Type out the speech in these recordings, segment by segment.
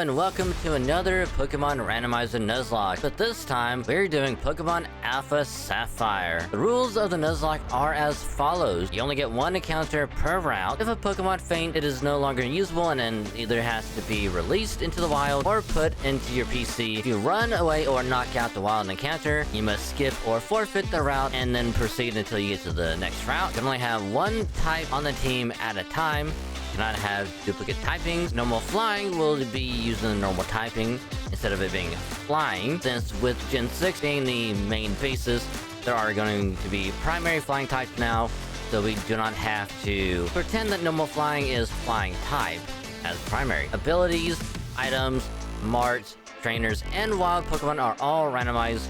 and welcome to another Pokemon Randomized Nuzlocke, but this time we're doing Pokemon Alpha Sapphire. The rules of the Nuzlocke are as follows. You only get one encounter per route. If a Pokemon faint, it is no longer usable and then either has to be released into the wild or put into your PC. If you run away or knock out the wild encounter, you must skip or forfeit the route and then proceed until you get to the next route. You can only have one type on the team at a time. Cannot have duplicate typings. Normal flying will be using the normal typing instead of it being flying. Since with Gen 6 being the main basis, there are going to be primary flying types now, so we do not have to pretend that normal flying is flying type as primary. Abilities, items, marts, trainers, and wild Pokemon are all randomized,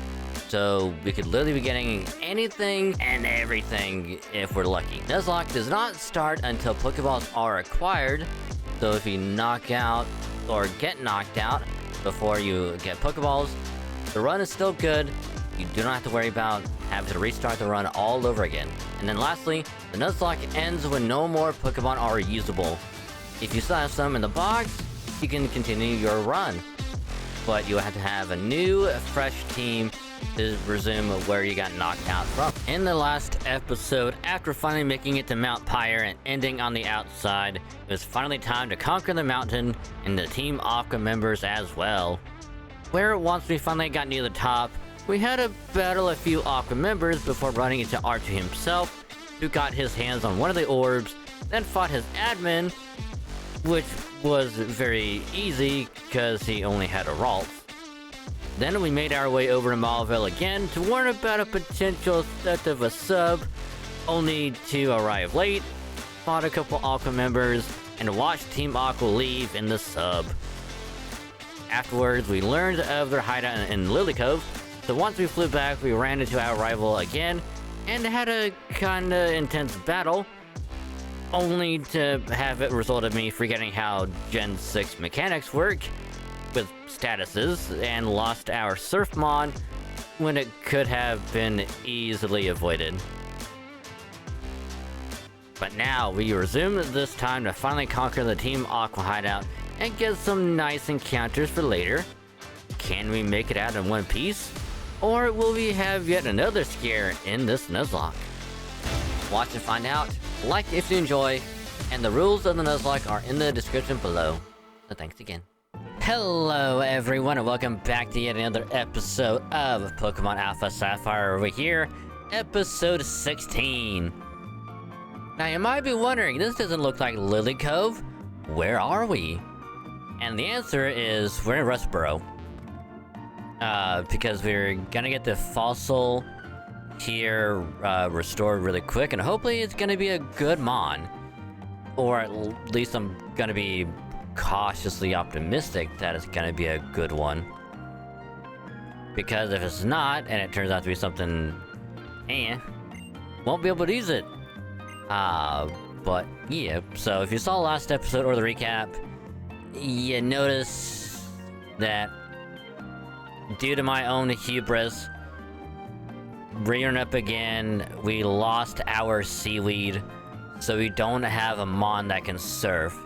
so we could literally be getting anything and everything if we're lucky. Nuzlocke does not start until Pokeballs are acquired, so if you knock out or get knocked out before you get Pokeballs, the run is still good. You do not have to worry about having to restart the run all over again. And then lastly, the Nuzlocke ends when no more Pokemon are usable. If you still have some in the box, you can continue your run, but you have to have a new, fresh team to resume where you got knocked out from. In the last episode, after finally making it to Mount Pyre and ending on the outside, it was finally time to conquer the mountain and the Team Aqua members as well. Where once we finally got near the top, we had to battle a few Aqua members before running into R2 himself, who got his hands on one of the orbs, then fought his admin, which was very easy because he only had a Ralts. Then we made our way over to Malville again to warn about a potential theft of a sub, only to arrive late, fought a couple Aqua members, and watched Team Aqua leave in the sub. Afterwards, we learned of their hideout in Lily Cove, so once we flew back, we ran into our rival again, and had a kinda intense battle, only to have it result in me forgetting how Gen 6 mechanics work with statuses, and lost our Surfmon when it could have been easily avoided. But now we resume this time to finally conquer the Team Aqua Hideout and get some nice encounters for later. Can we make it out in one piece? Or will we have yet another scare in this Nuzlocke? Watch and find out. Like if you enjoy, and the rules of the Nuzlocke are in the description below. So thanks again. Hello everyone and welcome back to yet another episode of Pokemon Alpha Sapphire over here, episode 16. Now you might be wondering, this doesn't look like Lily Cove. Where are we? And the answer is we're in Rustboro. Because we're gonna get the fossil here restored really quick, and hopefully it's gonna be a good mon. Or at least I'm gonna be cautiously optimistic that it's gonna be a good one. Because if it's not, and it turns out to be something won't be able to use it. But yeah, so if you saw last episode or the recap, you notice that due to my own hubris, rearing up again, we lost our seaweed, so we don't have a mon that can surf.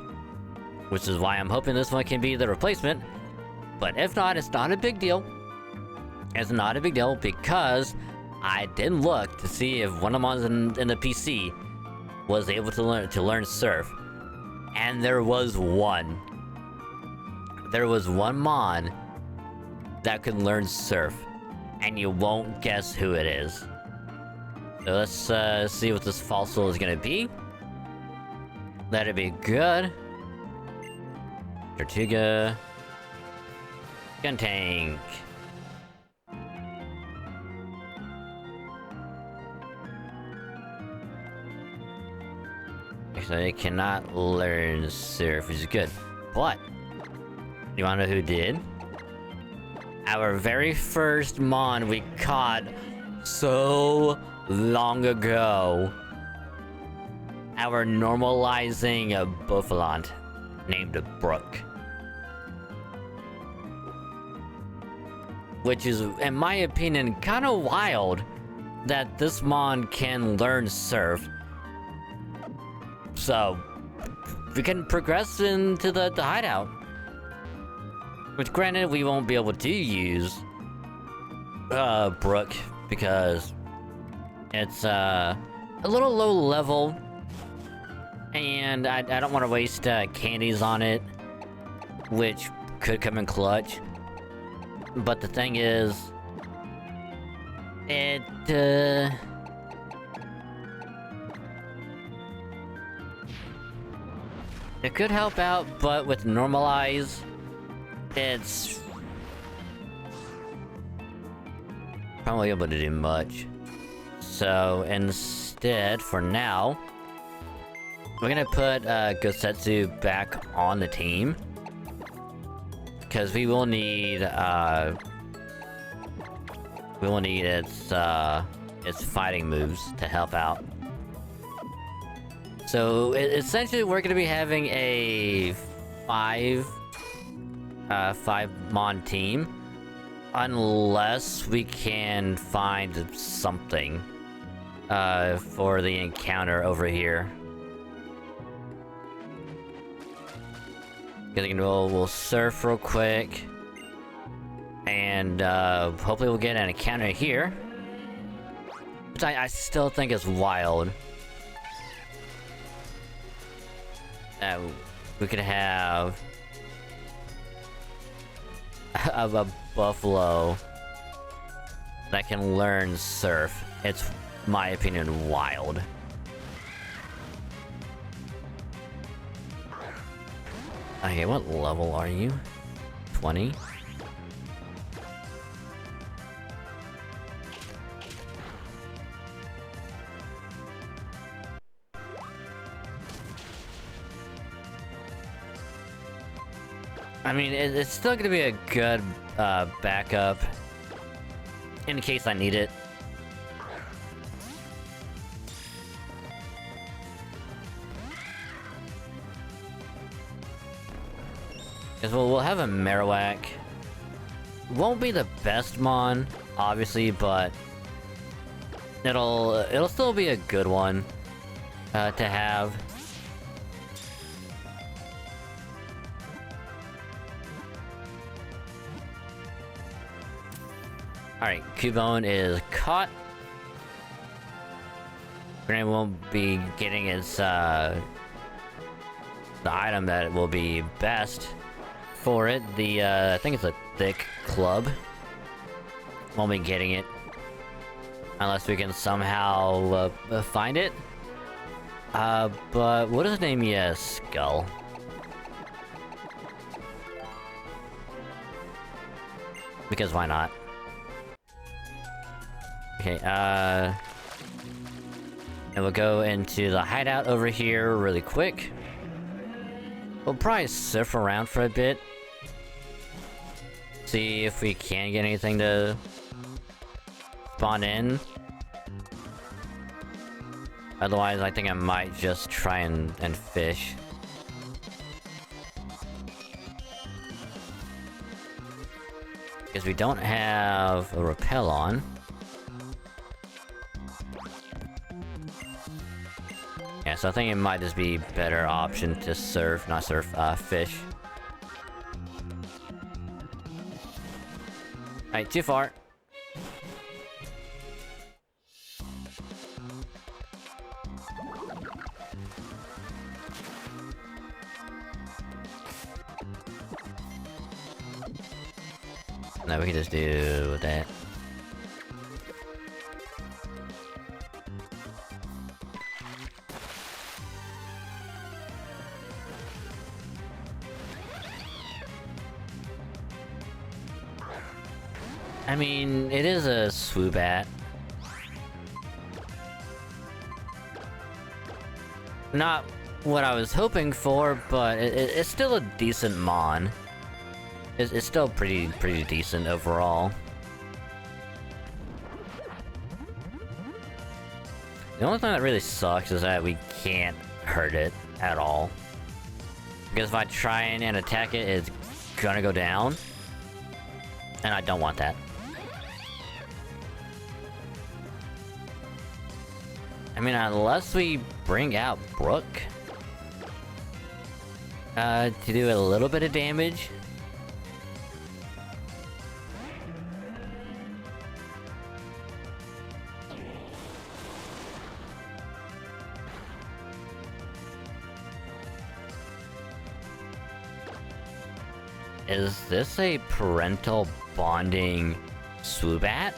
Which is why I'm hoping this one can be the replacement. But if not, it's not a big deal. It's not a big deal because I did look to see if one of them in the PC was able to learn surf. And there was one. There was one mon that could learn surf. And you won't guess who it is. So let's see what this fossil is gonna be. Let it be good. Tortuga. Guntank. Actually, I cannot learn surf, which is good. But, you wanna know who did? Our very first mon we caught so long ago. Our normalizing Bouffalant named Brooke. Which is, in my opinion, kind of wild that this mon can learn surf. So, we can progress into the hideout. Which, granted, we won't be able to use Brook because it's a little low level, and I don't want to waste candies on it, which could come in clutch. But the thing is, it could help out, but with normalize, it's probably able to do much. So instead, for now, we're gonna put Gosetsu back on the team, because we will need its fighting moves to help out. So essentially, we're gonna be having a five mon team, unless we can find something for the encounter over here. We'll surf real quick, and hopefully we'll get an encounter here, which I still think is wild. We could have a buffalo that can learn surf. It's, my opinion, wild. Okay, what level are you? 20? I mean, it's still gonna be a good backup in case I need it. Because we'll have a Marowak. Won't be the best mon, obviously, but it'll still be a good one to have. Alright, Cubone is caught. Granted, won't be getting its the item that will be best for it. The I think it's a thick club. Won't be getting it unless we can somehow find it. But what is his name? Yes, Skull. Because why not? Okay, and we'll go into the hideout over here really quick. We'll probably surf around for a bit. See if we can get anything to spawn in. Otherwise, I think I might just try and fish. Because we don't have a rappel on. Yeah, so I think it might just be a better option to surf, not surf, fish. Alright, too far. No, we can just do that. I mean, it is a Swoobat. Not what I was hoping for, but it's still a decent mon. It's still pretty decent overall. The only thing that really sucks is that we can't hurt it at all. Because if I try and attack it, it's gonna go down. And I don't want that. I mean, unless we bring out Brook to do a little bit of damage. Is this a parental bonding Swoobat?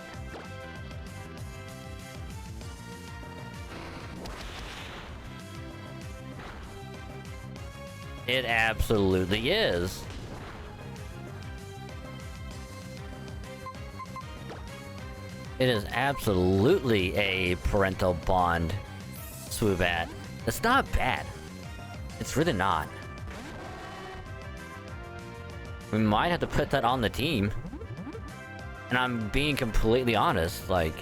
It absolutely is. It is absolutely a parental bond Swoobat. It's not bad. It's really not. We might have to put that on the team. And I'm being completely honest, like...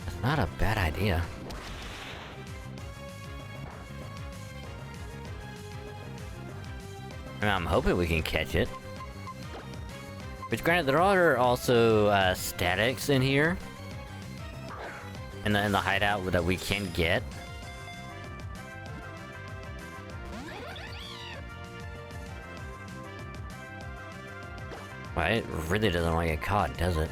It's not a bad idea. And I'm hoping we can catch it. Which, granted, there are also statics in here. In the hideout that we can get. Well, it really doesn't want to get caught, does it?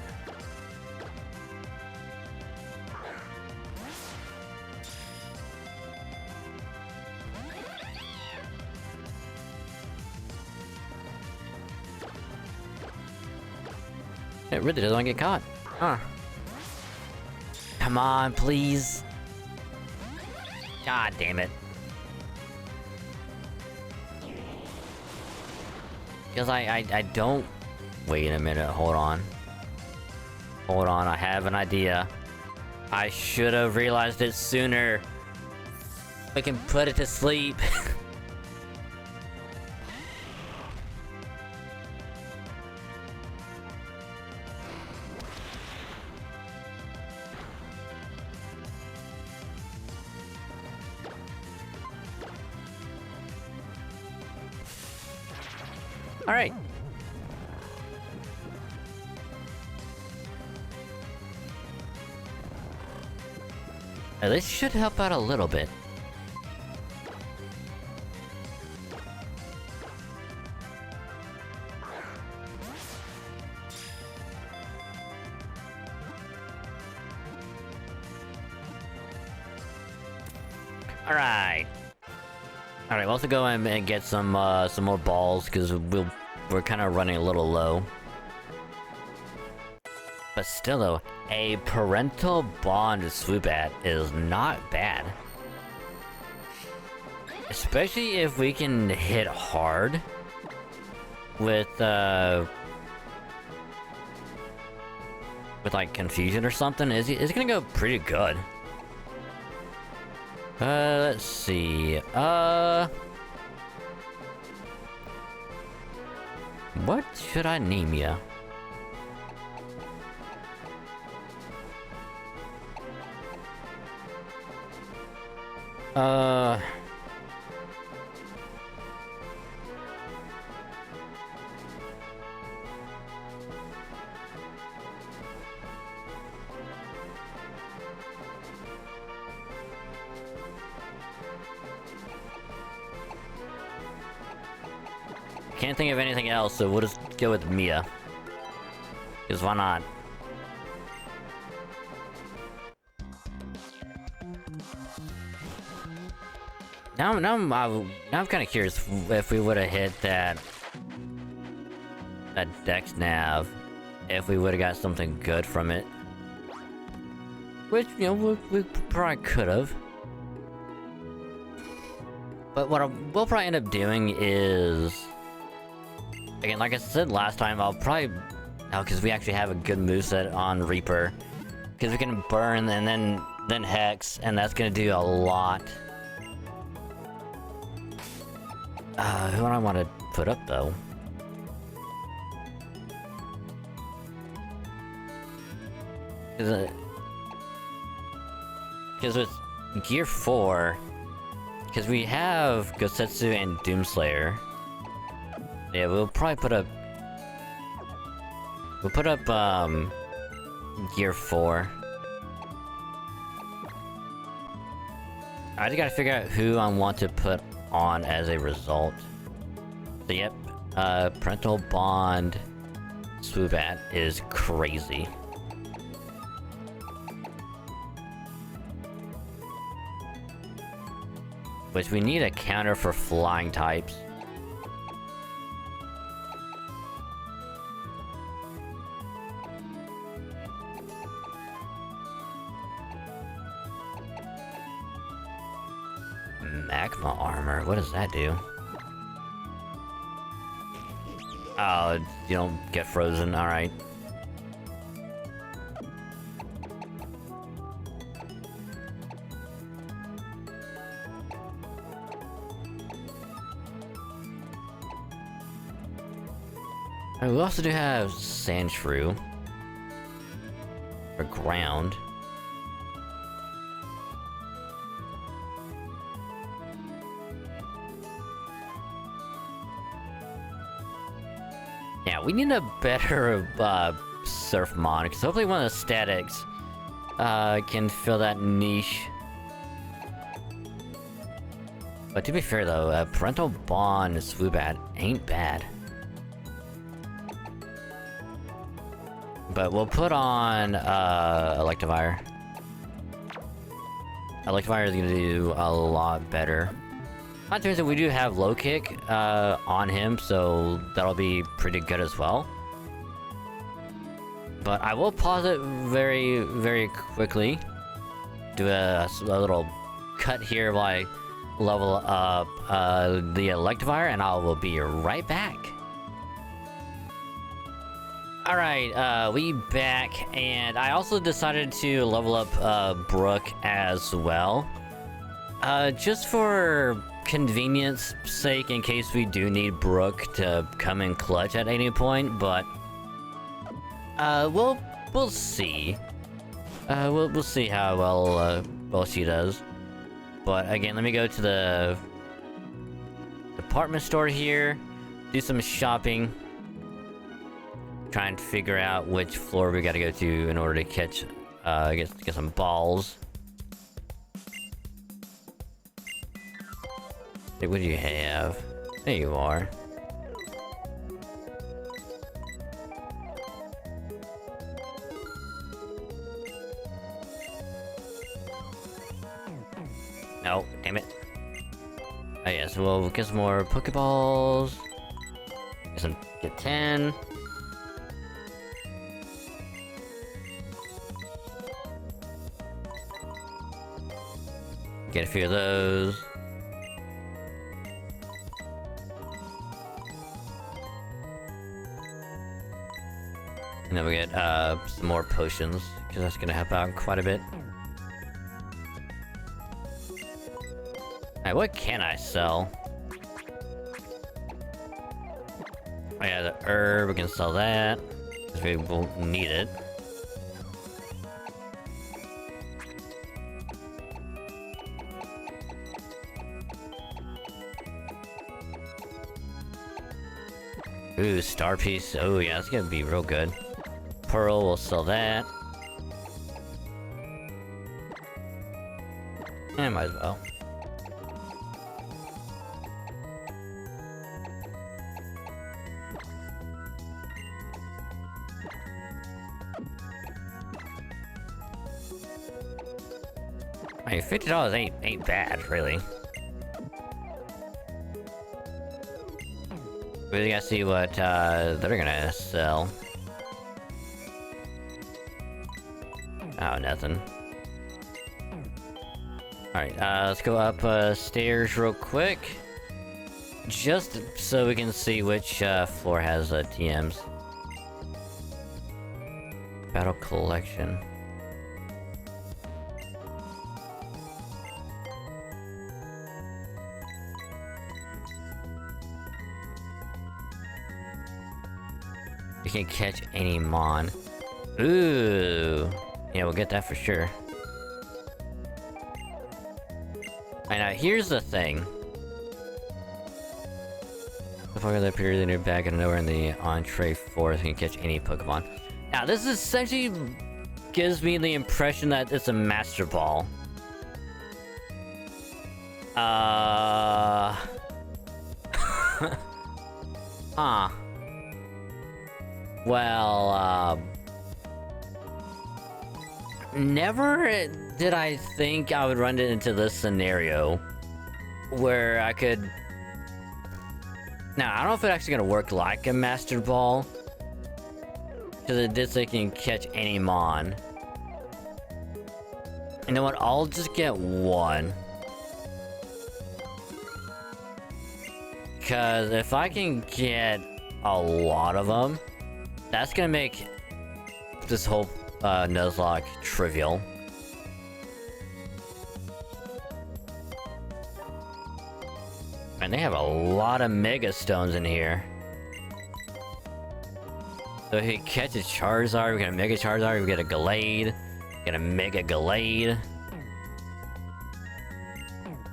It really doesn't want to get caught. Huh. Come on, please. God damn it. Because I don't... Wait a minute, hold on. Hold on, I have an idea. I should have realized it sooner. We can put it to sleep. Alright. This should help out a little bit. Alright. Alright, we'll have to go and get some more balls, because we're kind of running a little low. But still though, a parental bond Swoobat is not bad. Especially if we can hit hard with like confusion or something, it's gonna go pretty good. Let's see. What should I name ya? Can't think of anything else, so we'll just go with Mia. Because why not? Now I'm kind of curious if we would have hit that Dex Nav, if we would have got something good from it. Which, you know, we probably could have. But what we'll probably end up doing is... Again, like I said last time, I'll probably... Oh, because we actually have a good moveset on Reaper. Because we can burn and then Hex, and that's gonna do a lot. Who do I want to put up, though? Because with Gear 4... Because we have Gosetsu and Doomslayer. Yeah, we'll probably put up... We'll put up, Gear 4. I just gotta figure out who I want to put on as a result. So, yep. Parental Bond... Swoobat is crazy. Which we need a counter for flying types. Magma armor, what does that do? Oh, you don't get frozen, alright. We also do have sand shrew. Or ground. Yeah, we need a better surf mon, because hopefully one of the statics can fill that niche. But to be fair though, parental bond Swoobat ain't bad. But we'll put on Electivire. Electivire is gonna do a lot better. Not to mention we do have low kick on him, so that'll be pretty good as well. But I will pause it very, very quickly. Do a little cut here while I level up the Electivire, and I will be right back. Alright, we back, and I also decided to level up Brook as well. Just for convenience sake, in case we do need Brook to come in clutch at any point, but we'll see. We'll see how well she does. But again, let me go to the department store here, do some shopping, try and figure out which floor we gotta go to in order to catch get some balls. Hey, what do you have? There you are. No, damn it. Oh yeah, so we'll get some more Pokeballs. Get 10. Get a few of those. And then we get some more potions, because that's gonna help out quite a bit. Alright, what can I sell? Oh yeah, the herb, we can sell that, because we won't need it. Ooh, star piece. Oh yeah, it's gonna be real good. Pearl, we'll sell that. Eh, might as well. I mean, $50 ain't bad, really. We gotta see what they're gonna sell. Oh, nothing. Alright, let's go up stairs real quick. Just so we can see which floor has TMs. Battle collection. You can catch any mon. Ooh. Yeah, we'll get that for sure. Alright, now here's the thing. The Pokemon that appears in your bag and nowhere in the entree forest can catch any Pokemon. Now, this essentially gives me the impression that it's a Master Ball. Huh. Well, never did I think I would run into this scenario where I could... Now, I don't know if it's actually gonna work like a Master Ball, because it did say you can catch any mon. You know what? I'll just get one. Because if I can get a lot of them, that's gonna make this whole Nuzlocke trivial. And they have a lot of Mega Stones in here. So if he catches Charizard, we get a Mega Charizard, we get a Gallade, get a Mega Gallade.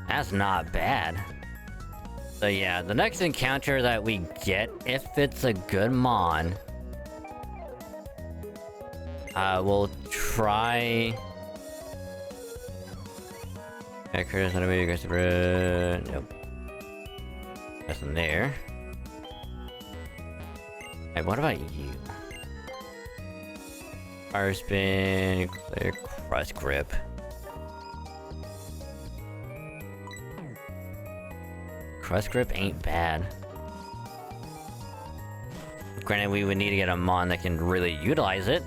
That's not bad. So yeah, the next encounter that we get, if it's a good mon, we'll try... Okay, Curtis, enemy, aggressive, nope. Nothing there. Hey, what about you? Fire Spin, Clear, Crust Grip. Crust Grip ain't bad. Granted, we would need to get a mon that can really utilize it.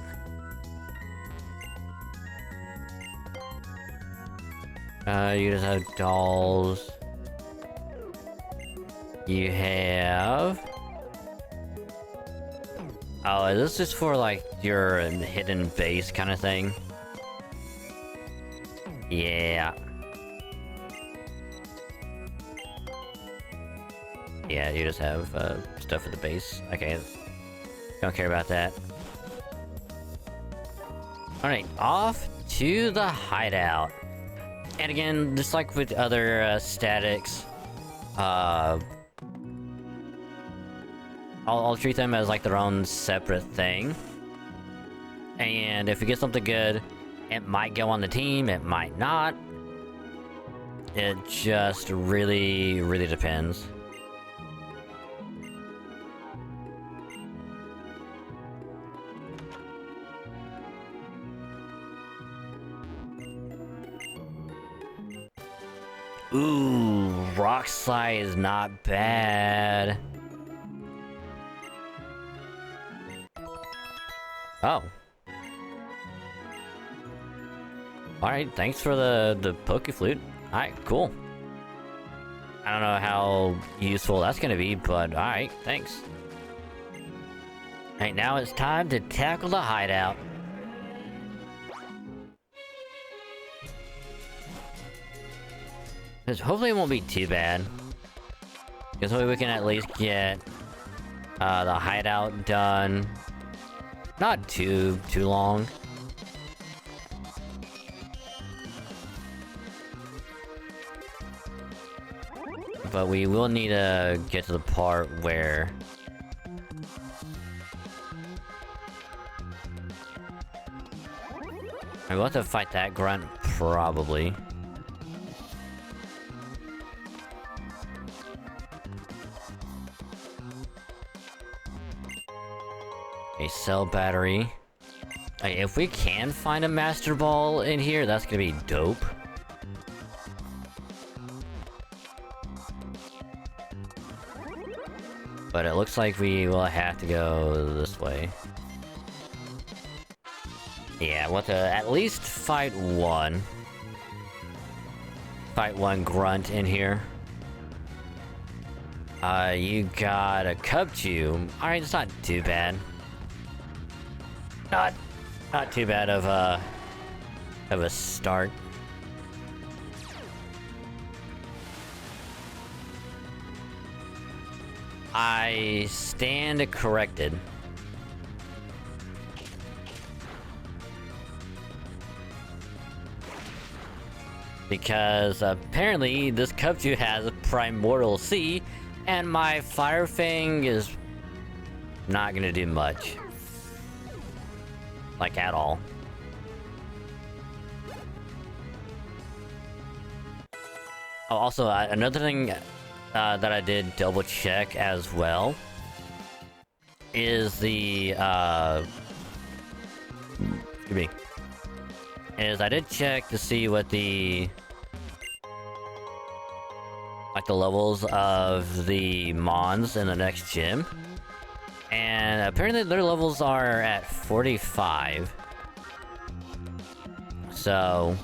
You just have dolls. You have... Oh, is this just for, like, your hidden base kind of thing? Yeah. Yeah, you just have, stuff at the base. Okay. Don't care about that. Alright, off to the hideout. And again, just like with other, statics, I'll treat them as like their own separate thing. And if we get something good, it might go on the team, it might not. It just really, really depends. Ooh, Rock Slide is not bad. Oh. Alright, thanks for the Poke Flute. Alright, cool. I don't know how useful that's gonna be, but alright, thanks. Alright, now it's time to tackle the hideout. Because hopefully it won't be too bad. Because hopefully we can at least get the hideout done. Not too long. But we will need to get to the part where... We'll have to fight that grunt, probably. A cell battery. Hey, if we can find a Master Ball in here, that's gonna be dope. But it looks like we will have to go this way. Yeah, we'll have to at least fight one. Fight one grunt in here. You got a Cubchoo. Alright, it's not too bad. Not too bad of a start. I stand corrected. Because apparently this Cubchoo has a Primordial Sea, and my Fire Fang is not gonna do much. Like, at all. Oh, also, another thing that I did double check as well is the excuse me, is I did check to see what the levels of the mons in the next gym, and apparently their levels are at 45. So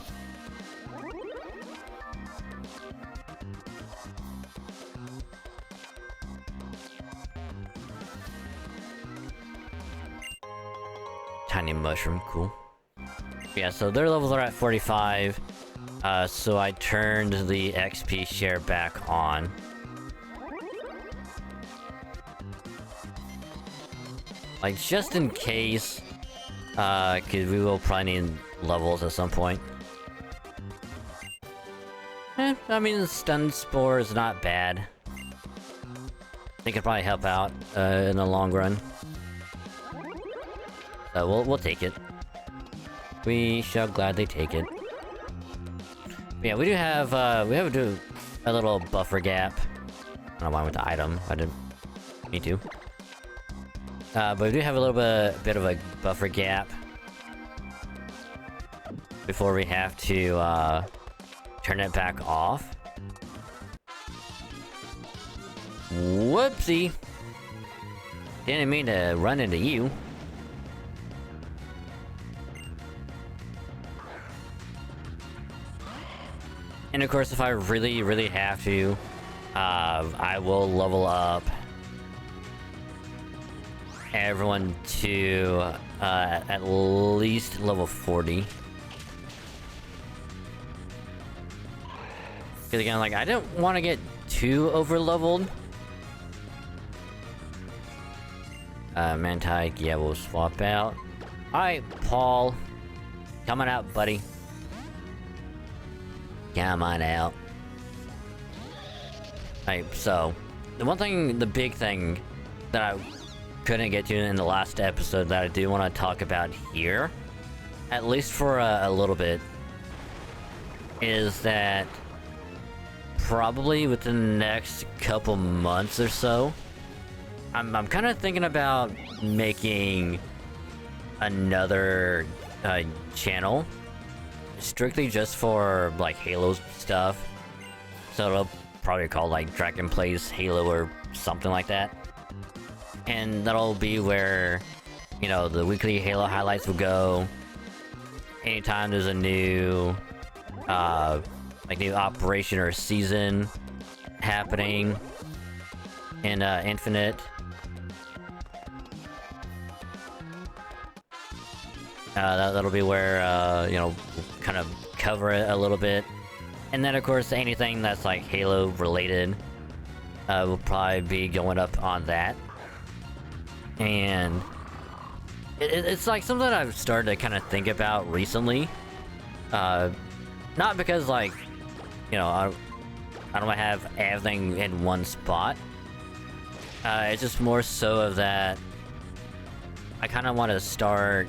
tiny mushroom, cool. Yeah, so their levels are at 45. So I turned the XP share back on. Like, just in case, cause we will probably need levels at some point. I mean, the stun spore is not bad. They could probably help out, in the long run. So we'll take it. We shall gladly take it. But yeah, we do have a little buffer gap. I don't know why I went to item. I didn't mean to. But we do have a little bit of a buffer gap before we have to turn it back off. Whoopsie! Didn't mean to run into you. And of course, if I really have to, I will level up everyone to at least level 40. Because again, like, I don't want to get too over leveled. Manti, yeah, we'll swap out. Alright, Paul. Coming out, buddy. Come on out. Alright, so the big thing that I couldn't get to in the last episode that I do want to talk about here, at least for a little bit, is that probably within the next couple months or so, I'm kind of thinking about making another channel strictly just for like Halo stuff. So it'll probably call like Dragon Plays Halo or something like that. And that'll be where, you know, the weekly Halo highlights will go. Anytime there's a new new operation or season happening in Infinite. That'll be where, you know, kind of cover it a little bit. And then, of course, anything that's, like, Halo related, will probably be going up on that. And it's, like, something that I've started to kind of think about recently. Not because, like, you know, I don't want to have everything in one spot. It's just more so of that I kind of want to start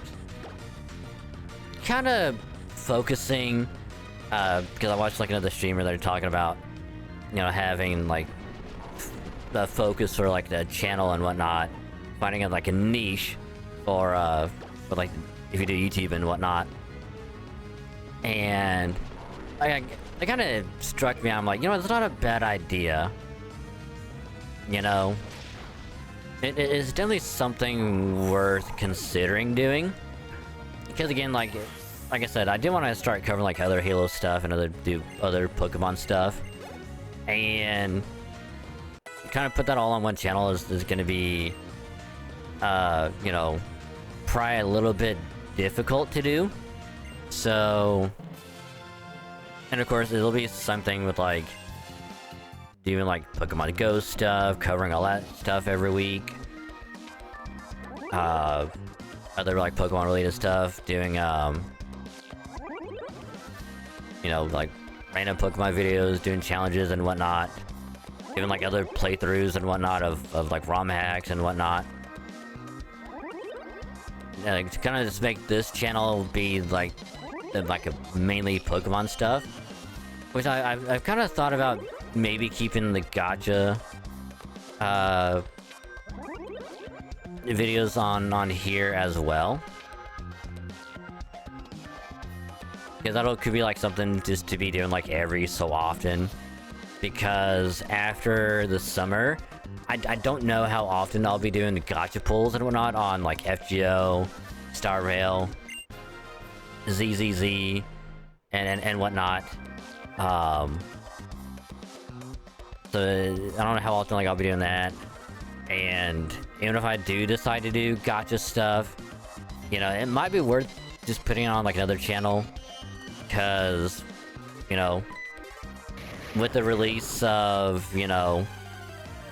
kind of focusing, because I watched like another streamer that are talking about, you know, having like the focus for like the channel and whatnot, finding like a niche for like if you do YouTube and whatnot. And it kind of struck me. I'm like, you know, it's not a bad idea. You know, it is definitely something worth considering doing. Because again, like I said, I did want to start covering like other Halo stuff and other Pokemon stuff, and kind of put that all on one channel is going to be, you know, probably a little bit difficult to do. So, and of course, it'll be something with like doing like Pokemon Go stuff, covering all that stuff every week. Other like Pokemon related stuff, doing you know, like random Pokemon videos, doing challenges and whatnot, even like other playthroughs and whatnot of like ROM hacks and whatnot. Yeah, like, to kind of just make this channel be like a mainly Pokemon stuff, which I've kind of thought about maybe keeping the gacha videos on here as well. Because that could be like something just to be doing like every so often. Because after the summer, I don't know how often I'll be doing gacha pulls and whatnot on like FGO, Star Rail, ZZZ, and whatnot. So I don't know how often like I'll be doing that. And even if I do decide to do gacha stuff, you know, it might be worth just putting it on like another channel. Because, you know, with the release of, you know,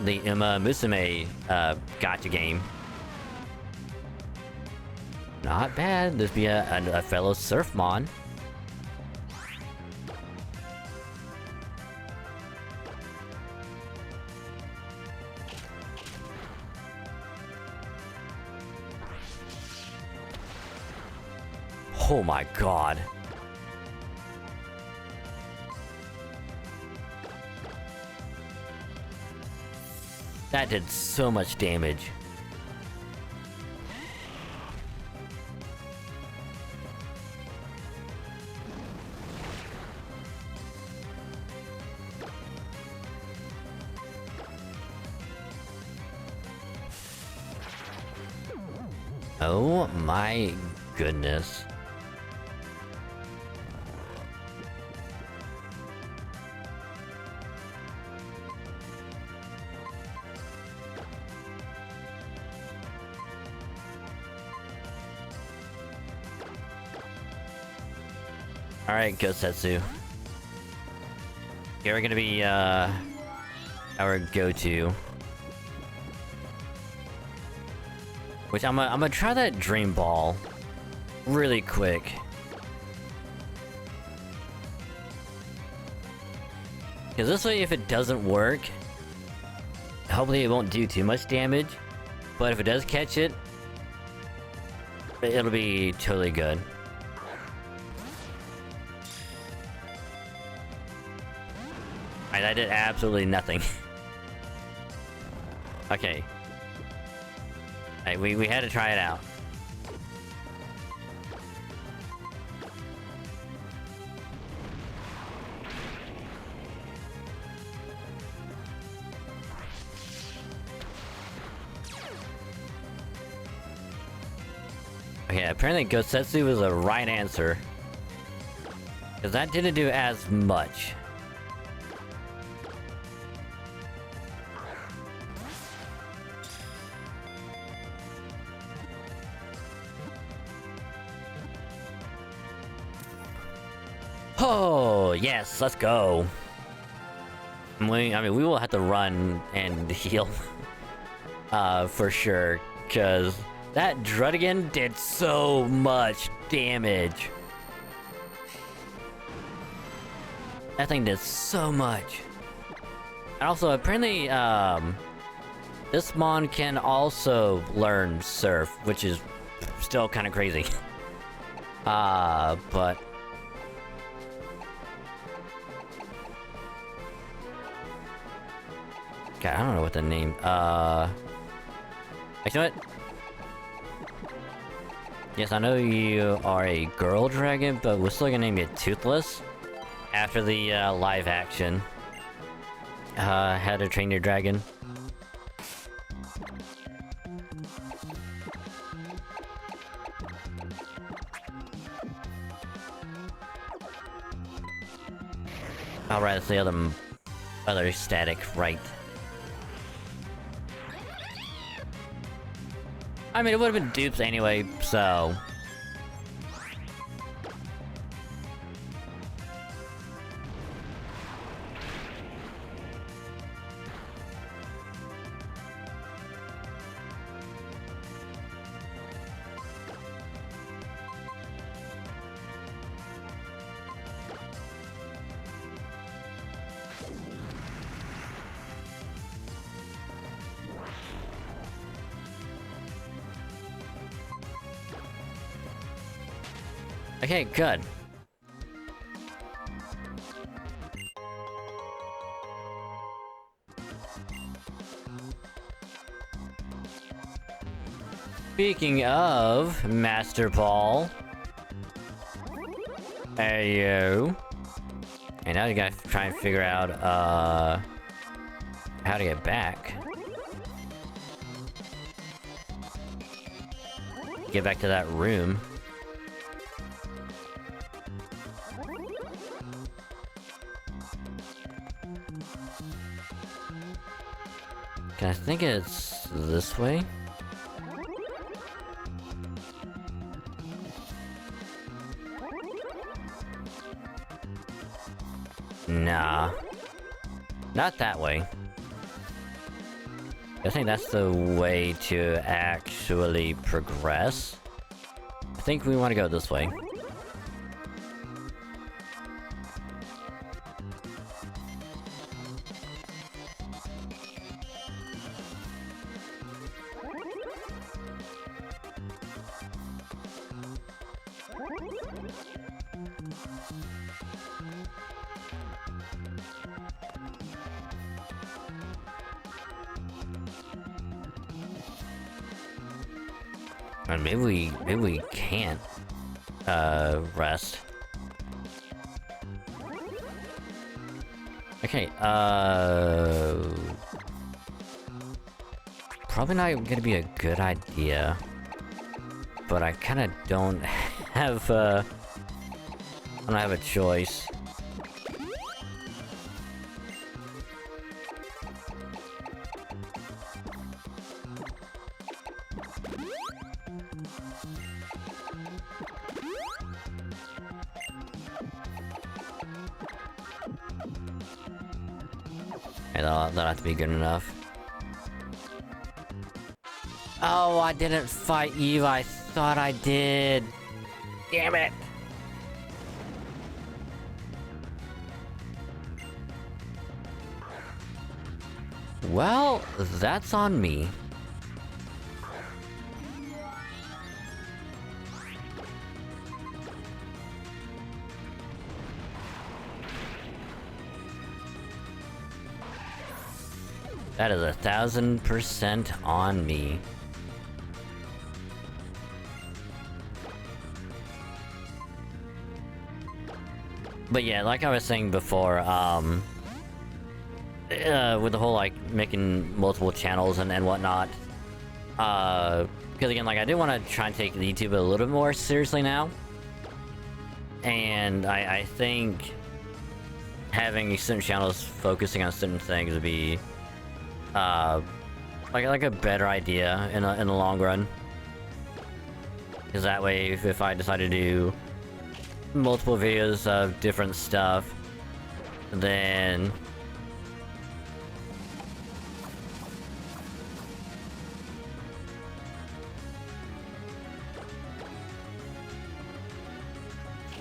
the Uma Musume gacha game. Not bad. There's be a fellow Surfmon. Oh my god. That did so much damage. Oh my goodness. Alright, Gosetsu. You're gonna be, our go-to. Which I'm gonna try that Dream Ball really quick. Because this way, if it doesn't work, hopefully it won't do too much damage. But if it does catch it, it'll be totally good. I did absolutely nothing. Okay. Hey, we had to try it out. Okay, apparently Gosetsu was the right answer. Because that didn't do as much. Oh, yes, let's go. I mean, we will have to run and heal. For sure. Because that Druddigan did so much damage. That thing did so much. And also, apparently, this mon can also learn Surf, which is still kind of crazy. But... God, I don't know what the name, you know what? Yes, I know you are a girl dragon, but we're still gonna name you Toothless. After the, live action. How to Train Your Dragon. Alright, that's the other static, right. I mean, it would've been dupes anyway, so... Okay, good. speaking of Master Ball. Ayo. And now you gotta try and figure out, how to get back. Get back to that room. Okay, I think it's this way. Nah. Not that way. I think that's the way to actually progress. I think we want to go this way. Or maybe we can't, rest. Okay, probably not gonna be a good idea. But I kinda don't have, I don't have a choice. That'll have to be good enough. Oh, I didn't fight you. I thought I did. Damn it. Well, that's on me. That is 1000% on me. But yeah, like I was saying before, with the whole, like, making multiple channels and whatnot, because again, like, I do want to try and take YouTube a little bit more seriously now. And I think having certain channels focusing on certain things would be like a better idea in the long run. Because that way, if I decide to do multiple videos of different stuff, then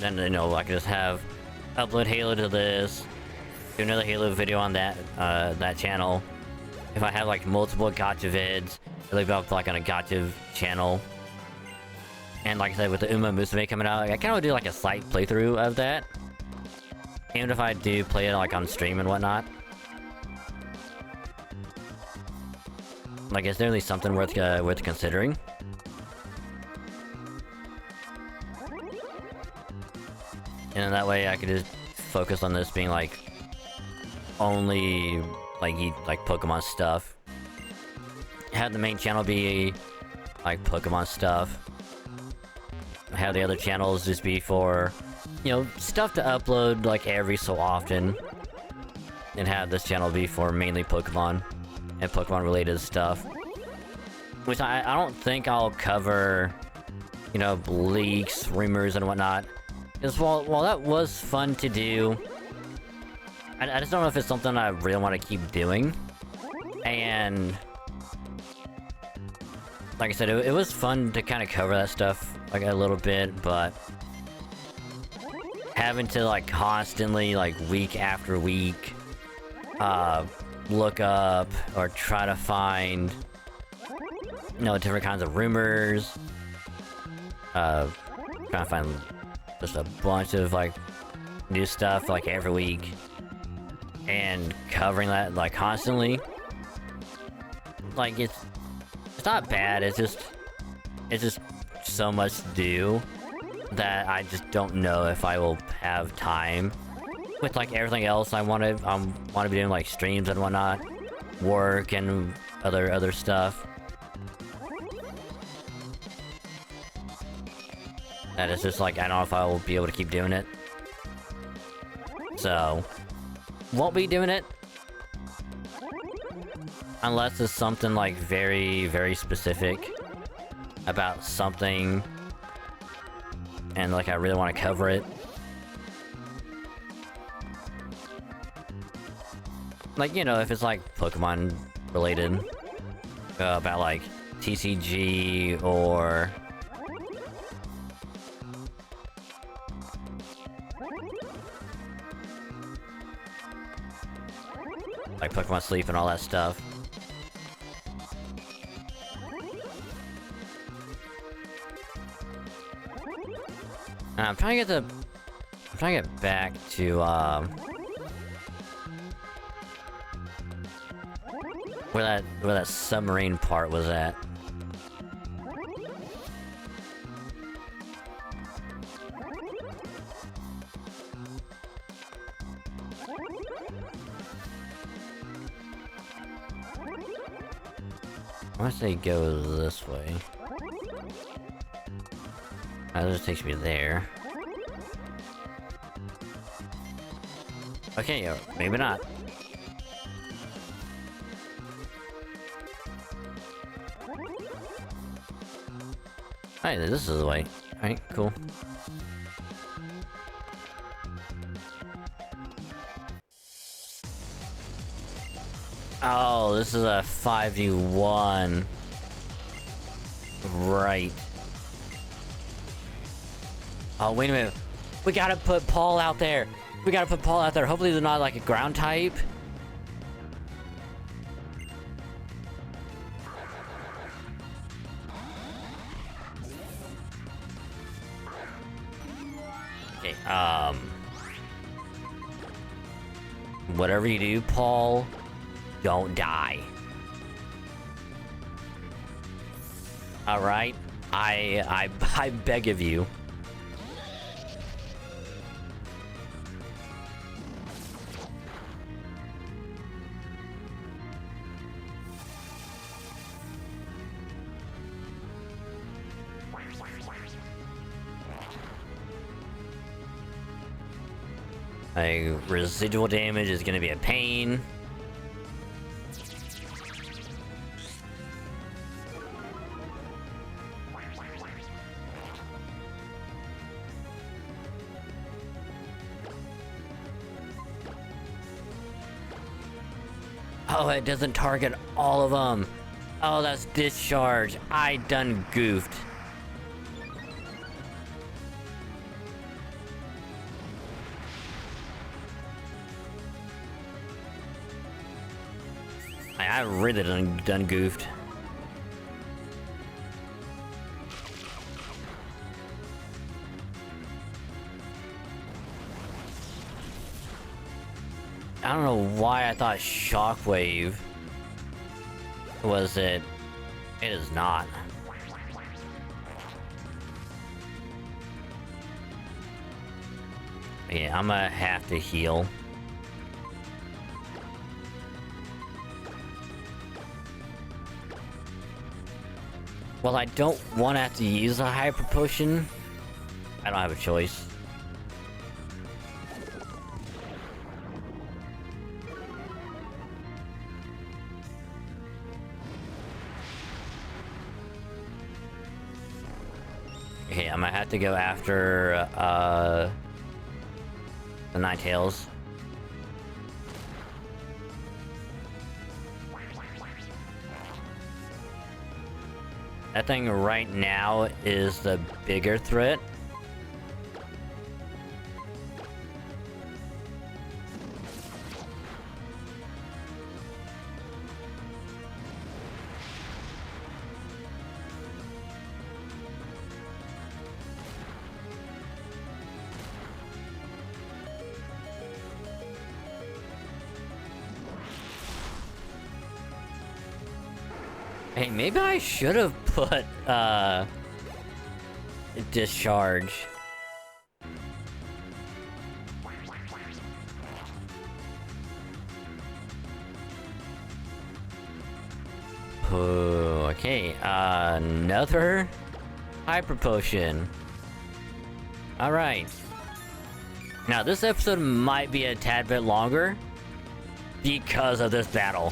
you know, I can just upload Halo to this, do another Halo video on that that channel. If I have like multiple gacha vids, I'll leave up like on a gacha channel. And like I said, with the Uma Musume coming out, I kind of do like a slight playthrough of that. Even if I do play it like on stream and whatnot. Like, it's definitely something worth considering. And then that way I could just focus on this being like only like Pokemon stuff. Have the main channel be like Pokemon stuff. Have the other channels just be for, you know, stuff to upload like every so often. And have this channel be for mainly Pokemon and Pokemon related stuff. Which I don't think I'll cover, you know, leaks, rumors, and whatnot. Because while that was fun to do, I just don't know if it's something I really want to keep doing. And like I said, it was fun to kind of cover that stuff like a little bit, but having to like constantly, like week after week, look up or try to find, you know, different kinds of rumors, trying to find just a bunch of like new stuff like every week, and covering that like constantly, like it's not bad, it's just it's just so much to do that I just don't know if I will have time with like everything else I want to be doing, like streams and whatnot, work and other stuff. That it's just like I don't know if I will be able to keep doing it. So won't be doing it unless it's something like very, very specific about something and like I really want to cover it. Like, you know, if it's like Pokemon related, about like TCG or like Pokemon Sleep and all that stuff. And I'm trying to get back to where that submarine part was at. I want to say go this way. That just takes me there. Okay, maybe not. Alright, this is the way. Alright, cool. Oh, this is a 5v1. Right. Oh, wait a minute. We gotta put Paul out there. We gotta put Paul out there. Hopefully they're not like a ground type. Okay, whatever you do, Paul, don't die. Alright? I beg of you. Like, residual damage is gonna be a pain. Oh, it doesn't target all of them. Oh, that's discharge. I done goofed. I really done goofed. I don't know why I thought Shockwave was it. It is not. Yeah, I'm gonna have to heal. Well, I don't want to have to use a hyper potion. I don't have a choice. Okay, I'm gonna have to go after the Ninetales. That thing right now is the bigger threat. Hey, maybe I should have put, discharge. Oh, okay, another hyper potion. Alright. Now, this episode might be a tad bit longer because of this battle.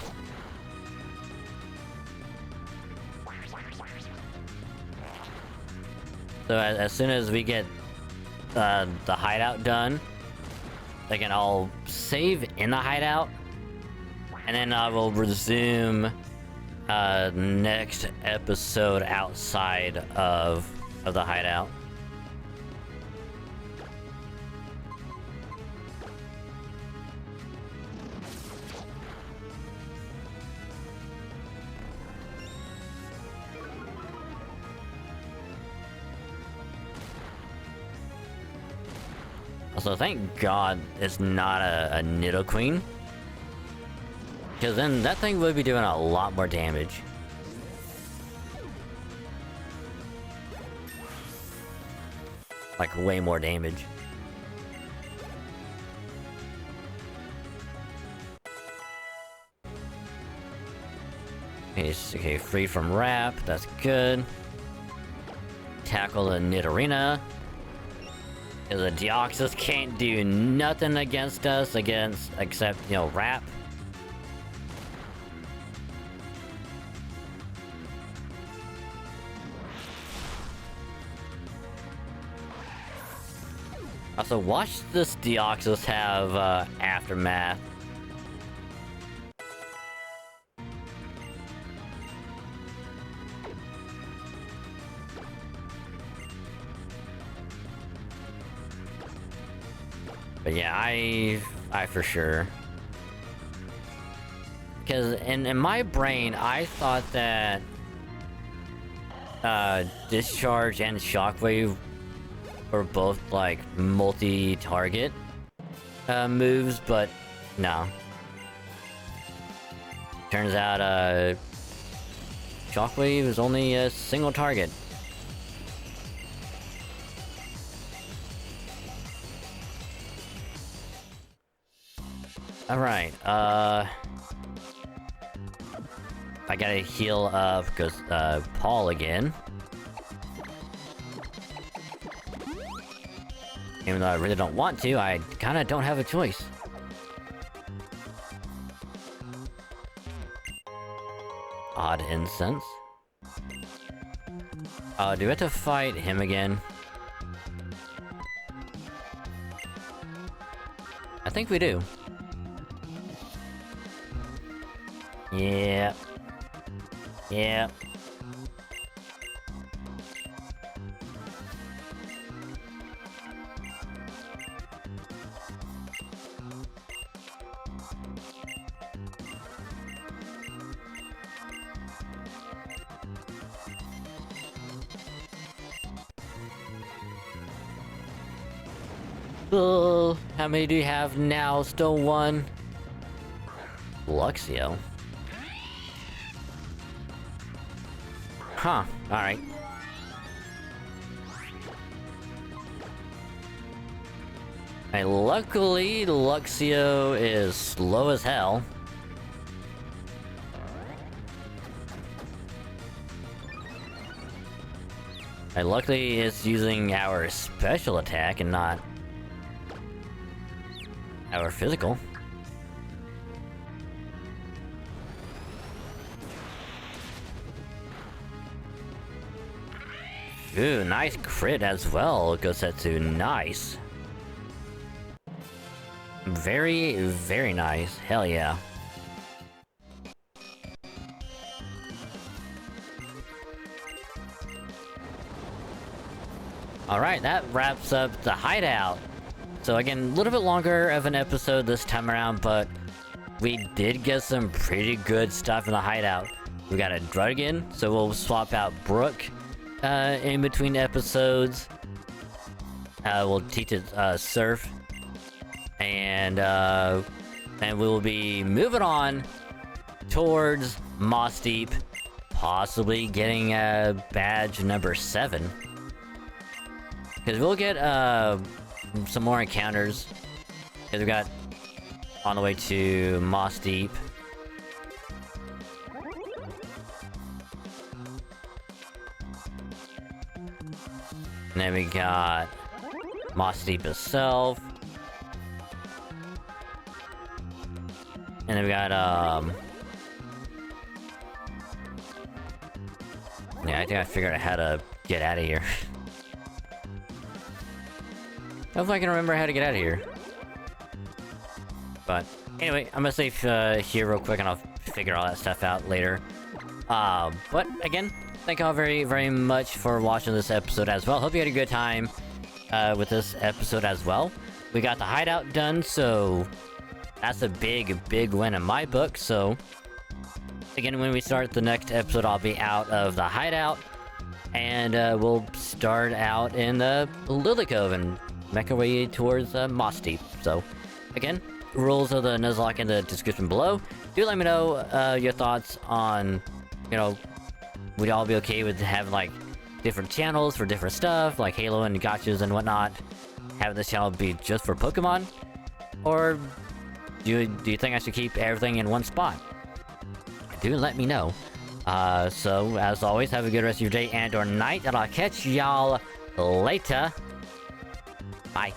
So as soon as we get the hideout done, again, I'll save in the hideout, and then I will resume next episode outside of the hideout. Also, thank God it's not a Nidoqueen, because then that thing would be doing a lot more damage. Like, way more damage. Okay, free from wrap, that's good. Tackle the Nidorina. The Deoxys can't do nothing against us, except, you know, wrap. Also, watch this Deoxys have aftermath. But yeah, I for sure. Because in my brain, I thought that Discharge and Shockwave were both like multi-target moves, but no. Turns out Shockwave is only a single target. Alright, I gotta heal up because Paul again. Even though I really don't want to, I kinda don't have a choice. Odd incense. Do we have to fight him again? I think we do. Yeah. Yeah. How many do you have now? Still one? Luxio. Huh, alright. Hey, luckily, Luxio is slow as hell. Hey, luckily, it's using our special attack and not our physical. Ooh, nice crit as well, Gosetsu. Nice. Very, very nice. Hell yeah. Alright, that wraps up the hideout. So again, a little bit longer of an episode this time around, but we did get some pretty good stuff in the hideout. We got a Druddigan, so we'll swap out Brook in between episodes. We'll teach it Surf, and we will be moving on towards Mossdeep, possibly getting badge number 7. Because we'll get, some more encounters. Because we got on the way to Mossdeep. And then we got Mossdeep itself. And then we got, yeah, I think I figured out how to get out of here. Hopefully I can remember how to get out of here. But, anyway, I'm gonna save, here real quick and I'll figure all that stuff out later. But, again, thank y'all very, very much for watching this episode as well. Hope you had a good time, with this episode as well. We got the hideout done, so that's a big, big win in my book, so... Again, when we start the next episode, I'll be out of the hideout, and we'll start out in the Lily Cove and make our way towards Mossdeep. So, again, rules of the Nuzlocke in the description below. Do let me know your thoughts on, you know, would y'all be okay with having like different channels for different stuff, like Halo and gotchas and whatnot, having this channel be just for Pokemon, or do you think I should keep everything in one spot? Do let me know. So, as always, have a good rest of your day and or night, and I'll catch y'all later. Bye.